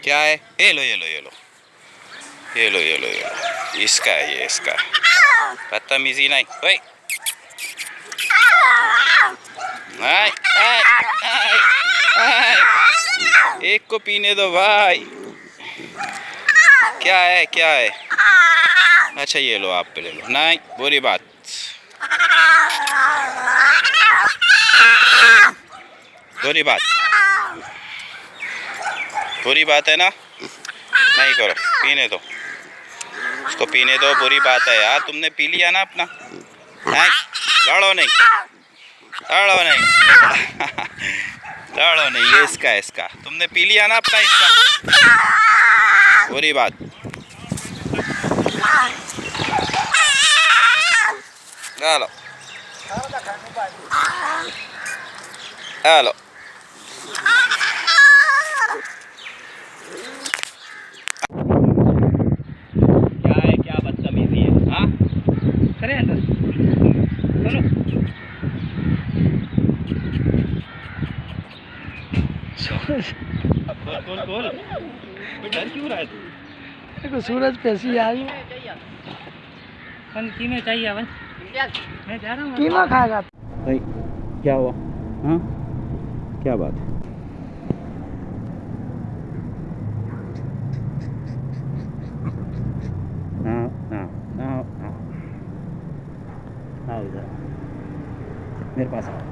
क्या है? ये लो ये लो ये लो ये लो ये लो ये लो, इसका है ये, इसका बदतमीजी नहीं। ओए आय, आय, आय, आय। एक को पीने दो भाई। क्या है क्या है? अच्छा ये लो, आप पे ले लो। नहीं, बुरी बात, बुरी बात, बुरी बात है ना, नहीं करो, पीने दो उसको, पीने दो। बुरी बात है यार, तुमने पी लिया ना अपना। नहीं, लड़ो नहीं, लड़ो नहीं लड़ो नहीं, ये इसका है, इसका तुमने पी लिया ना अपना हिस्सा, बुरी बात। हेलो हेलो, क्या है, क्या बदतमीजी है? हाँ करें अंदर, चलो बोल बोल, डर क्यों रहा है तू? देखो सूरज कैसी आई। अपन कीमा चाहिए अपन, मैं जा रहा हूँ। कीमा खाएगा भाई? क्या हुआ? हाँ क्या बात है? हाँ हाँ हाँ हाँ, आओ इधर मेरे पास आओ।